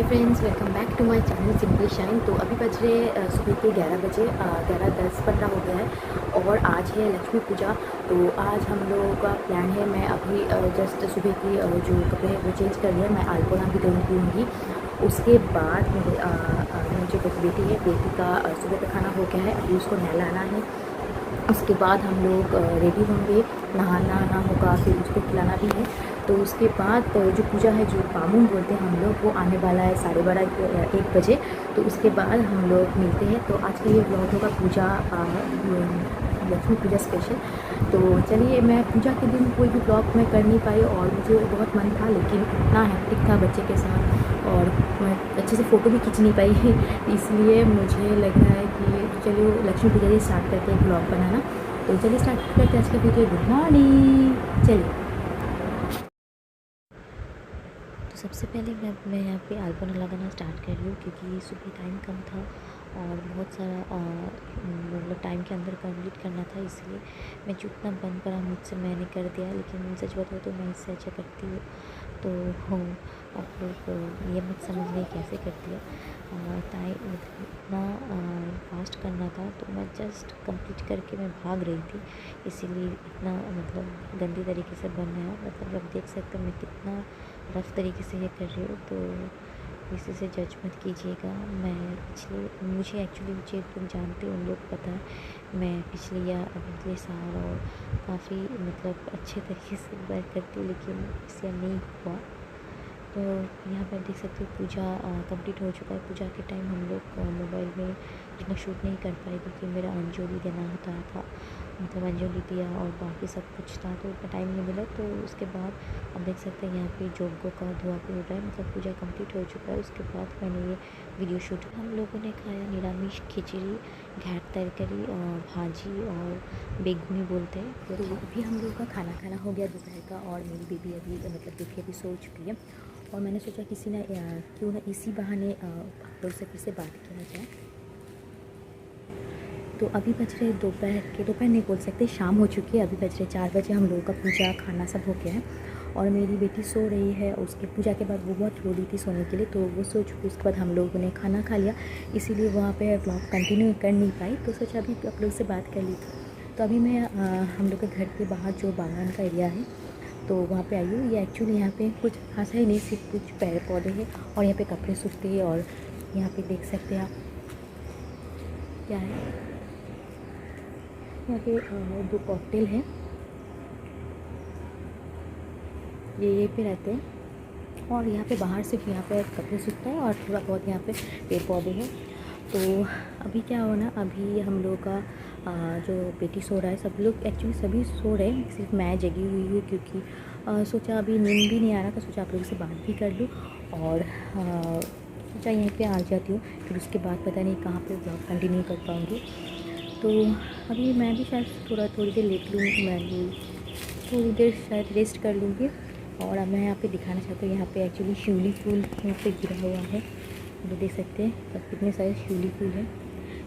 Friends, welcome back to my channel simply shine. तो अभी बज रहे सुबह के 11 बजे, 11:10-15 हो गया है और आज है लक्ष्मी पूजा। तो आज हम लोगों का प्लान है, मैं अभी जस्ट सुबह की जो कपड़े वो चेंज कर लिया, मैं अल्पोना भी दूँगी। उसके बाद मेरी जो बेटी है, बेटी का सुबह का खाना हो गया है, अभी उसको नहलाना है। उसके बाद हम लोग रेडी होंगे, नहाना होगा, फिर उसको खिलाना भी है। तो उसके बाद जो पूजा है, जो बामुन बोलते हैं हम लोग, वो आने वाला है 12:30 1 बजे। तो उसके बाद हम लोग मिलते हैं। तो आज का ये ब्लॉग होगा पूजा, लक्ष्मी पूजा स्पेशल। तो चलिए, मैं पूजा के दिन कोई भी ब्लॉग मैं कर नहीं पाई और मुझे बहुत मन था, लेकिन इतना हेक्टिक था बच्चे के साथ और मैं अच्छे से फ़ोटो भी खींच नहीं पाई इसलिए मुझे लग रहा है कि चलो लक्ष्मी पूजा से स्टार्ट करते हैं ब्लॉग बनाना। तो चलिए स्टार्ट करते हैं आज का वीडियो। Good morning. चलिए, तो सबसे पहले मैं यहाँ पे अल्पना लगाना स्टार्ट कर रही हूँ, क्योंकि सुबह टाइम कम था और बहुत सारा मतलब टाइम के अंदर कंप्लीट करना था, इसलिए मैं जितना बन पड़ा मुझसे मैंने कर दिया। लेकिन सच बताऊँ तो मैं इससे अच्छा करती हूँ। तो आप लोग ये मत समझने कैसे करती है। टाइम इतना फास्ट करना था, तो मैं जस्ट कंप्लीट करके मैं भाग रही थी, इसीलिए इतना मतलब गंदी तरीके से बन रहा है। मतलब आप देख सकते हो मैं कितना रफ़ तरीके से ये कर रही हूँ, तो इसी से जज मत कीजिएगा। मैं मुझे एक्चुअली मुझे तुम जानते हो, उन लोग को पता है मैं पिछले या अगले साल और काफ़ी मतलब अच्छे तरीके से वर्क करती हूँ, लेकिन इस ईयर नहीं हुआ। तो यहाँ पर देख सकते हो पूजा कंप्लीट हो चुका है। पूजा के टाइम हम लोग मोबाइल में इतना शूट नहीं कर पाए, क्योंकि मेरा अंजलि देना होता था, मतलब अंजलि दिया और बाकी सब कुछ था, तो उतना टाइम नहीं मिला। तो उसके बाद आप देख सकते हैं यहाँ पे जोगों का धुआं भी हो रहा है, मतलब पूजा कंप्लीट हो चुका है। उसके बाद मैंने ये वीडियो शूट, हम लोगों ने खाया निरामिष खिचड़ी, घाट तरकारी और भाजी और बेगुनी बोलते हैं। तो अभी हम लोग का खाना हो गया दोपहर का, और मेरी बेबी अभी मतलब देखिए अभी सो चुकी है। और मैंने सोचा किसी ने क्यों ना इसी बहाने आप लोग से फिर से बात किया जाए। तो अभी बज रहे दोपहर नहीं बोल सकते, शाम हो चुकी है। अभी बज रहे 4 बजे, हम लोगों का पूजा खाना सब हो गया है और मेरी बेटी सो रही है। उसके पूजा के बाद वो बहुत रो रही थी सोने के लिए, तो वो सो चुकी। उसके बाद हम लोगों ने खाना खा लिया, इसीलिए वहाँ पे ब्लॉग कंटिन्यू कर नहीं पाई, तो सोचा अभी आप लोग से बात कर ली थी। तो अभी मैं हम लोग के घर के बाहर जो बागान का एरिया है, तो वहाँ पे आई हूँ। ये एक्चुअली यहाँ पे कुछ खास है नहीं, सिर्फ कुछ पेड़ पौधे हैं और यहाँ पे कपड़े सूखते हैं। और यहाँ पे देख सकते हैं आप क्या है, यहाँ पे 2 कॉकटेल हैं, ये यहीं पे रहते हैं। और यहाँ पे बाहर सिर्फ यहाँ पे कपड़े सूखता है और थोड़ा बहुत यहाँ पे पेड़ पौधे हैं। तो अभी क्या हो ना, अभी हम लोग का जो बेटी सो रहा है, सब लोग एक्चुअली सभी सो रहे हैं, सिर्फ मैं जगी हुई हूँ, क्योंकि सोचा अभी नींद भी नहीं आ रहा था, सोचा आप लोगों से बात भी कर लूँ और सोचा यहीं पे आ जाती हूँ, फिर उसके बाद पता नहीं कहाँ पे ब्लॉग कंटिन्यू कर पाऊँगी। तो अभी मैं भी शायद थोड़ी देर लेट लूँगी, मैं भी थोड़ी देर शायद रेस्ट कर लूँगी। और अब मैं यहाँ पे दिखाना चाहती हूँ, यहाँ पे एक्चुअली शिवली फूल यहाँ पे गिरा हुआ है, वो देख सकते हैं सब कितने सारे शिवली फूल हैं।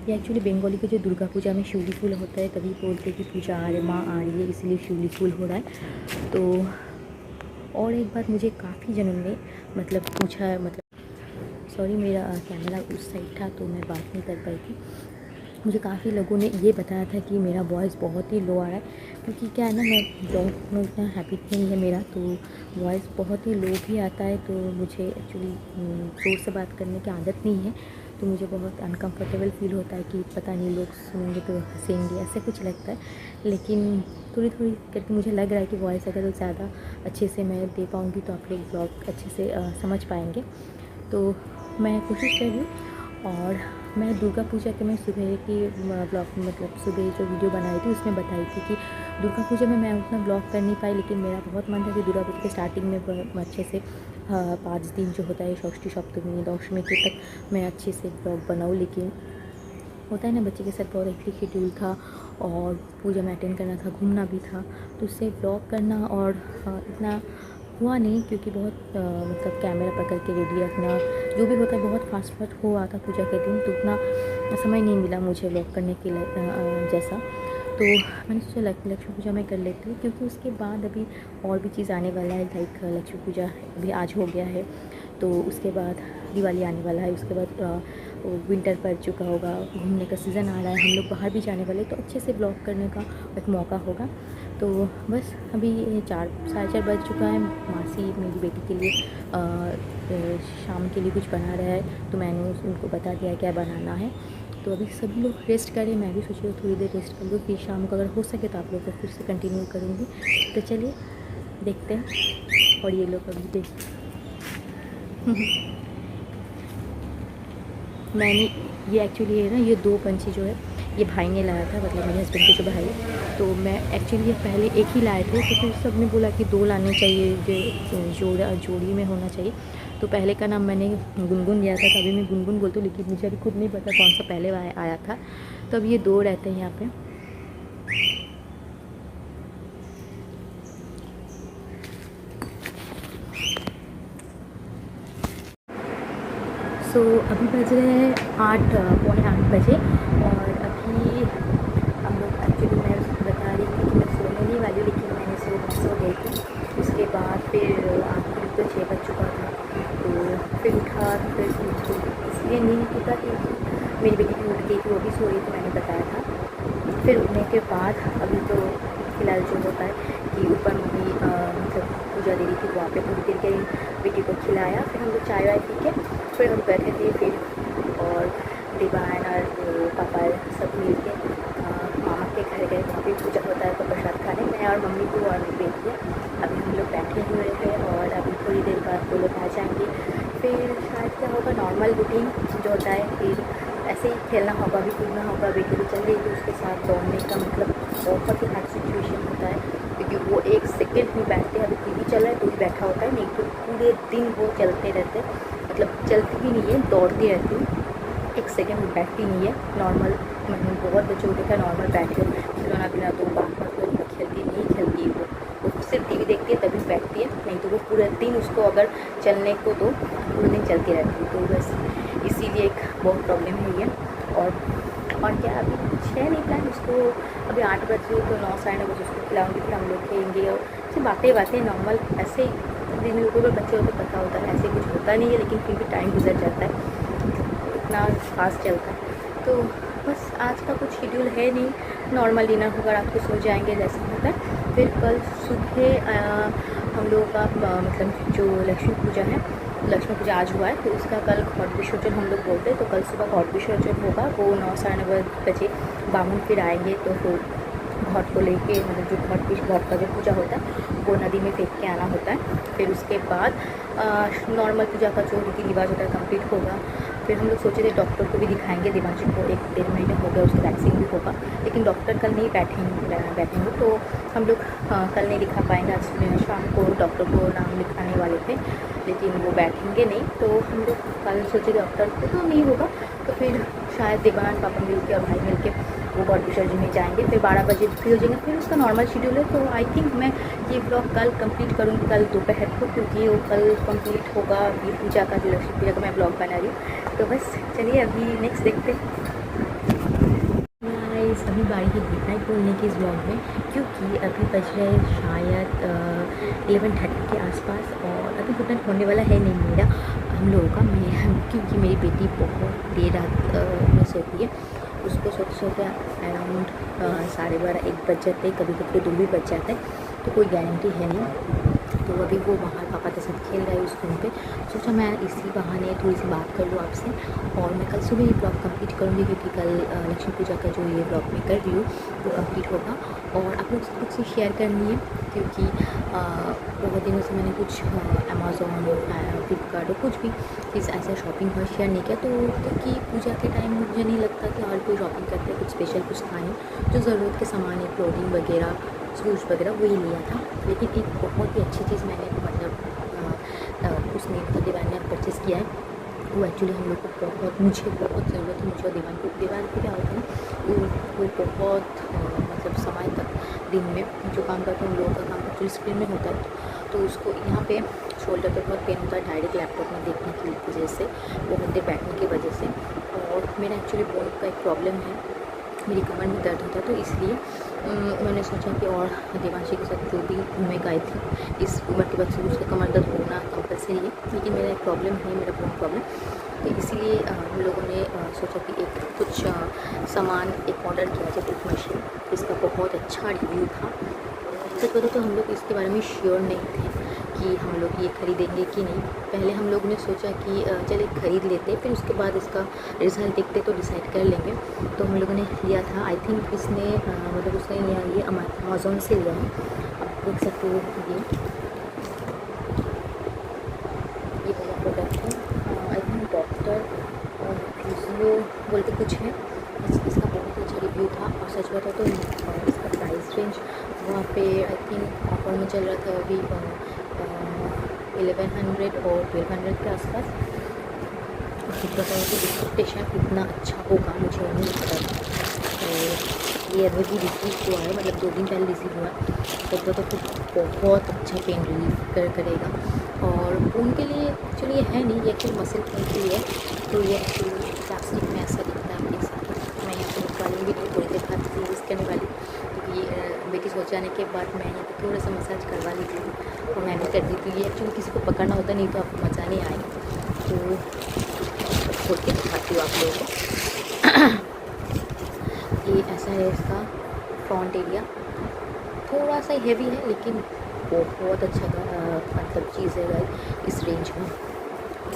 ये एक्चुअली बंगाली के जो दुर्गा पूजा में शिवली फूल होता है, तभी बोलते हैं कि पूजा आ रही, माँ आ रही है, इसलिए शिवली फूल हो रहा है। तो और एक बात मुझे काफ़ी जनों ने मतलब पूछा, मतलब सॉरी मेरा कैमरा उस साइड था तो मैं बात नहीं कर पाई थी। मुझे काफ़ी लोगों ने ये बताया था कि मेरा वॉइस बहुत ही लो आ रहा है, क्योंकि क्या है ना, मैं ब्लॉग में उतना हैबिट नहीं है मेरा, तो वॉइस बहुत ही लो भी आता है। तो मुझे एक्चुअली ज़ोर से बात करने की आदत नहीं है, तो मुझे बहुत अनकंफर्टेबल फील होता है कि पता नहीं लोग सुनेंगे तो हंसेंगे, ऐसे कुछ लगता है। लेकिन थोड़ी करके मुझे लग रहा है कि वॉइस अगर ज़्यादा अच्छे से मैं दे पाऊँगी तो आप लोग ब्लॉग अच्छे से समझ पाएंगे। तो मैं कोशिश कर रही हूँ। और मैं दुर्गा पूजा के मैं सुबह की ब्लॉग मतलब सुबह जो वीडियो बनाई थी उसमें बताई थी कि दुर्गा पूजा में मैं उतना ब्लॉग कर नहीं पाई, लेकिन मेरा बहुत मन था कि दुर्गा पूजा के स्टार्टिंग में अच्छे से 5 दिन जो होता है, षष्ठी सप्तमी दशमी के तक मैं अच्छे से ब्लॉग बनाऊँ। लेकिन होता है ना, बच्चे के साथ बहुत हेक्टिक शेड्यूल था और पूजा में अटेंड करना था, घूमना भी था, तो उससे ब्लॉग करना और इतना हुआ नहीं, क्योंकि बहुत मतलब कैमरा पकड़ के रेडी रखना जो भी होता है बहुत फास्ट हुआ था पूजा के दिन, तो उतना समय नहीं मिला मुझे व्लॉग करने के लिए जैसा। तो मैंने सोचा लक्ष्मी पूजा में कर लेती हूँ, क्योंकि उसके बाद अभी और भी चीज़ आने वाला है, लाइक लक्ष्मी पूजा अभी आज हो गया है, तो उसके बाद दिवाली आने वाला है, उसके बाद विंटर पड़ चुका होगा, घूमने का सीज़न आ रहा है, हम लोग बाहर भी जाने वाले, तो अच्छे से ब्लॉग करने का एक मौका होगा। तो बस अभी 4 साढ़े 4 बज चुका है। मासी मेरी बेटी के लिए शाम के लिए कुछ बना रहा है, तो मैंने उनको बता दिया क्या बनाना है। तो अभी सभी लोग रेस्ट करें, मैं भी सोच रही हूँ थोड़ी देर रेस्ट कर लूँ, फिर शाम को अगर हो सके तो आप लोग को फिर से कंटिन्यू करूँगी। तो चलिए देखते हैं। और ये लोग अभी देख मैंने ये एक्चुअली है ना, ये 2 पंछी जो है ये भाई ने लाया था, मतलब मेरे हस्बैंड के जो भाई। तो मैं एक्चुअली ये पहले एक ही लाए थे, तो फिर सब ने बोला कि 2 लाने चाहिए, जो जोड़ी में होना चाहिए। तो पहले का नाम मैंने गुनगुन दिया था, तभी मैं गुनगुन बोलती हूँ, लेकिन मुझे अभी खुद नहीं पता कौन सा पहले आया था। तो अब ये 2 रहते हैं यहाँ पे। सो अभी बज रहे हैं 8 पौने 8 बजे, और अभी हम लोग एक्चुअली मैं बता रही थी कि मैं सोने नहीं वाली हूँ, लेकिन मैंने सो गई थी। उसके बाद फिर आखिर तो 6 बज चुका था, तो फिर उठा, फिर इसलिए नहीं टूटा क्योंकि मेरी बेटी भी उठ गई थी, वो भी सो रही थी, मैंने बताया था। फिर उठने के बाद अभी तो फ़िलहाल जो होता है कि ऊपर मम्मी मतलब पूजा दे रही थी, वहाँ पे थोड़ी देर के बेटी को खिलाया, फिर हम लोग चाय वाय पी के फिर हम बैठे थे। फिर और दीवान और पापा सब मिल के मामा के घर गए, वहाँ पे पूजा होता है तो प्रसाद खाने। मैं और मम्मी को और मेरी बेटी है, अभी हम लोग बैठे हुए हैं, और अभी थोड़ी देर बाद वो लोग आ जाएंगे। फिर शायद क्या होगा, नॉर्मल रूटीन जो होता है, फिर ऐसे ही खेलना होगा, भी कूदना होगा। बेटी भी चल रही थी, उसके साथ दौड़ने का मतलब बहुत ही हार्ड सिचुएशन होता है, क्योंकि वो 1 सेकंड में बैठते हैं। अभी टीवी चल रहा है तो भी बैठा होता है, नहीं तो पूरे दिन वो चलते रहते हैं, मतलब चलती भी नहीं है, दौड़ती रहती है, 1 सेकंड में बैठती नहीं है। नॉर्मल मैंने बहुत बच्चों को देखा, नॉर्मल बैठे खिलौना पिला दो, बात तो खेलती नहीं खेलती वो सिर्फ टीवी देखती है तभी बैठती है, नहीं तो वो पूरे दिन उसको अगर चलने को तो पूरे दिन चलती रहती है। तो बस इसीलिए एक बहुत प्रॉब्लम है ये। और क्या अभी कुछ है नहीं प्लान, उसको अभी 8 बजे तो 9 साढ़े 9 बजे उसको खिलाऊंगी, फिर हम लोग खेलेंगे। और सिर्फ बातें नॉर्मल ऐसे ही दिन लोगों को बच्चे होते पता होता है, ऐसे कुछ होता नहीं है, लेकिन फिर भी टाइम गुजर जाता है, इतना फास्ट चलता है। तो बस आज का कुछ शेड्यूल है नहीं, नॉर्मल डिनर होगा, रात को सो जाएंगे जैसे होता है। फिर कल सुबह हम लोगों का मतलब जो लक्ष्मी पूजा है, लक्ष्मी पूजा आज हुआ है, तो उसका कल घट विसर्जन हम लोग बोलते हैं। तो कल सुबह घट विसर्जन होगा, वो 9 साढ़े 9 बजे बामुन फिर आएंगे, तो फिर घट को लेके मतलब जो घट का जो पूजा होता है वो नदी में फेंक के आना होता है। फिर उसके बाद नॉर्मल पूजा का जो रीति रिवाज होता है कंप्लीट होगा। फिर हम लोग सोचे थे डॉक्टर को भी दिखाएंगे, दिमागी को 1 डेढ़ महीने हो गया, उसका वैक्सीन भी होगा, लेकिन डॉक्टर कल नहीं बैठेंगे, तो हम लोग कल नहीं दिखा पाएंगे। आज शाम को डॉक्टर को नाम लिखाने वाले थे, लेकिन वो बैठेंगे नहीं, तो हम लोग कल सोचे डॉक्टर को तो नहीं होगा, तो फिर शायद दीवान पापा मिल के और भाई मिल के वो घट विसर्जन में जाएंगे। फिर 12 बजे फ्री हो जाएंगे, फिर उसका नॉर्मल शेड्यूल है। तो आई थिंक मैं ये ब्लॉग कल कंप्लीट करूँगी, कल दोपहर को, क्योंकि वो कल कंप्लीट होगा ये पूजा का, जो लक्ष्मी पूजा का मैं ब्लॉग बना रही हूँ। तो बस चलिए अभी नेक्स्ट देखते हैं। गाइस अभी बारी है गुड नाइट बोलने की इस ब्लॉग में, क्योंकि अभी बज रहे शायद 11:30 के आसपास, और अभी गुड नाइट होने वाला है नहीं मेरा, हम लोगों का। क्योंकि मेरी बेटी बहुत देर रात में सोती है, उसको सोते सोते अराउंड 12:30-1 बज जाते, कभी कभी 2 भी बज जाता है, तो कोई गारंटी है नहीं। तो अभी वो बाहर पापा के साथ खेल रहा है उस रूम पे, सोचा मैं इसी बहाने थोड़ी सी बात कर लूँ आपसे। और मैं कल सुबह ये ब्लॉग कंप्लीट करूँगी, क्योंकि कल लक्ष्मी पूजा का जो ये ब्लॉग मैं कर रही हूँ वो कंप्लीट होगा, और आप लोग सब से शेयर करनी है, क्योंकि बहुत दिनों से मैंने कुछ अमेज़ॉन फ्लिपकार्ट और कुछ भी चीज़ ऐसा शॉपिंग हुआ शेयर नहीं किया। तो क्योंकि पूजा के टाइम मुझे नहीं लगता कि हर कोई शॉपिंग करते हैं, कुछ स्पेशल कुछ था नहीं, जो ज़रूरत के सामान है, क्लोथिंग वगैरह, शूज़ वगैरह वही लिया था। लेकिन एक बहुत ही अच्छी चीज़ मैंने मतलब उसने मतलब दीवान ने परचेज़ किया है, वो एक्चुअली हम लोग को मुझे बहुत ज़रूरत है, मुझे और दीवान को क्या होता है ना, वो बहुत मतलब समय तक दिन में जो काम करते हैं उन लोगों का काम एक्चुअली स्क्रीन में होता है, तो उसको यहाँ पे शोल्डर पे बहुत पेन होता है डायरेक्ट लैपटॉप में देखने की वजह से, बहुत देर बैठने की वजह से। और मेरा एक्चुअली बोन का एक प्रॉब्लम है, मेरी कमर में दर्द होता है, तो इसलिए मैंने सोचा कि और देवांशी के साथ जो भी घूमे गए थे इस उम्र के वक्त से उसका कमर दर्द होना कंपलसरी है, लेकिन मेरा एक प्रॉब्लम है, मेरा बोन प्रॉब्लम। तो इसीलिए हम लोगों ने सोचा कि एक कुछ सामान एक ऑर्डर किया जाए, एक मशीन। इसका बहुत अच्छा रिव्यू था। सच बताओ तो हम लोग इसके बारे में श्योर नहीं थे कि हम लोग ये ख़रीदेंगे कि नहीं। पहले हम लोग ने सोचा कि चलिए ख़रीद लेते, फिर उसके बाद इसका रिज़ल्ट देखते तो डिसाइड कर लेंगे। तो हम लोगों ने लिया था, आई थिंक इसने मतलब उसने ये अमेज़ॉन से लिया है। आप देख सकते हो ये वाला प्रोडक्ट है, आई थिंक डॉक्टर फिजियो बोल के कुछ है। इसका बहुत अच्छा रिव्यू था। और सच बताओ तो इसका प्राइस रेंज वहाँ पे आई थिंक ऑफर में चल रहा था अभी 1100 और 1200 के आसपास। और सच बताओ तो एक्सपेक्टेशन इतना अच्छा होगा मुझे नहीं पता था। तो ये अभी रिसीव हुआ है, मतलब 2 दिन पहले रिसीव हुआ है। सच बताओ तो बहुत अच्छा पेन रिलीफ करेगा। और ऊन के लिए एक्चुअली ये है नहीं, ये एक्चुअली मसल पेन के लिए है। तो ये एक्चुअली प्लास्टिक में ऐसा दिखता है, देख सकते हैं। मैं यहाँ पर निकालने भी थोड़ी देर बाद यूज़ करने वाली, क्योंकि बेटी सोच जाने के बाद मैं यहाँ पर थोड़ा सा मसाज करवा ली थी और मैंने कर दी थी। ये एक्चुअली किसी को पकड़ना होता नहीं तो आपको मज़ा नहीं आएगा। तो खोल के दिखाती हूँ आप लोगों को। ये ऐसा है इसका फ्रंट एरिया, थोड़ा सा हेवी है लेकिन बहुत अच्छा मतलब चीज़ है गाइस इस रेंज में।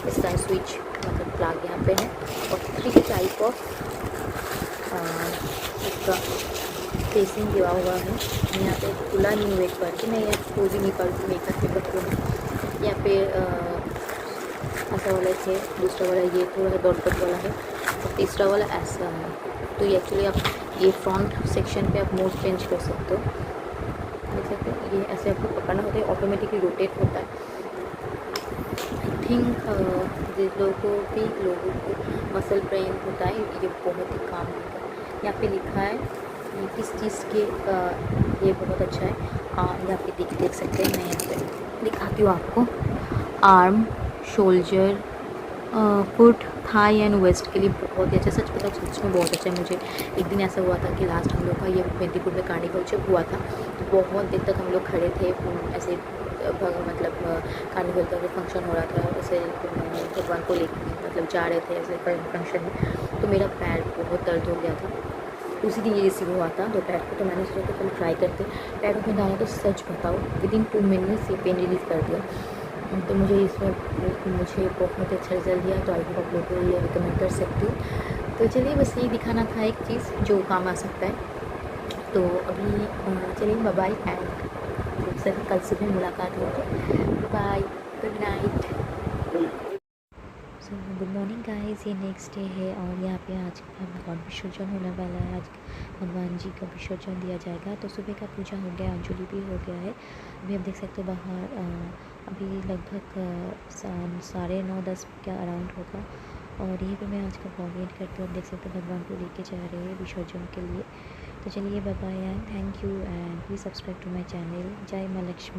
इसका स्विच मतलब प्लग यहाँ पे है और 3 टाइप ऑफ इसका फेसिंग दिया हुआ है। यहाँ पे खुला नहीं हुआ एक बार कि मैं ये कोई भी निकाल के मेकअप पे करूँ। यहाँ पे ऐसा वाला है, दूसरा वाला ये थोड़ा सा डॉट डॉट वाला है और तीसरा वाला ऐसा है। तो ये एक्चुअली आप ये फ्रंट सेक्शन पे आप मोड चेंज कर सकते हो, देख सकते हो। ये ऐसे आपको पकड़ना होता है, ऑटोमेटिकली रोटेट होता है। आई थिंक जिन लोगों को मसल पेन होता है ये बहुत ही काम होता है। यहाँ पे लिखा है ये किस चीज़ के ये बहुत अच्छा है। यहाँ पे देख सकते हैं, मैं यहाँ पे दिखाती हूँ आपको। Arm, shoulder, foot, thigh and waist के लिए बहुत ही अच्छा। सच पता सच में बहुत अच्छा है। मुझे एक दिन ऐसा हुआ था कि लास्ट हम लोग का ये मेदिनीपुर में कार्निवल जब हुआ था तो बहुत देर तक हम लोग खड़े थे ऐसे, मतलब कार्निवल का जो फंक्शन हो रहा था ऐसे भगवान को ले मतलब जा रहे थे ऐसे फंक्शन में। तो मेरा पैर बहुत दर्द हो गया था। उसी दिन ये रिसीव हुआ था दोपहर को। तो मैंने सोचा कि चलो ट्राई करते। पैरों में डाला तो सच बताओ विदिन 2 मिनट्स ये पेन रिलीफ कर दिया। तो मुझे इसमें बहुत अच्छा रिजल्ट दिया। तो आई होप आप लोगों को ये रिकमेंड कर सकती हूँ। तो चलिए बस यही दिखाना था एक चीज़ जो काम आ सकता है। तो अभी चलिए बाय बाय एंड सर कल सुबह मुलाकात होगी। Bye, good night. So good morning guys, ये नेक्स्ट डे है और यहाँ पे आज भगवान विसर्जन होने वाला है। आज भगवान जी का विसर्जन दिया जाएगा। तो सुबह का पूजा हो गया, अंजलि भी हो गया है। अभी आप देख सकते हो बाहर अभी लगभग 9:30-10 के अराउंड होगा। और यहीं पे मैं आज का ब्लॉग एंड करती हूँ। आप देख सकते हो भगवान को लेके जा रहे हैं विसर्जन के लिए। तो चलिए bye bye and thank you and please subscribe to my channel. जय माँ लक्ष्मी।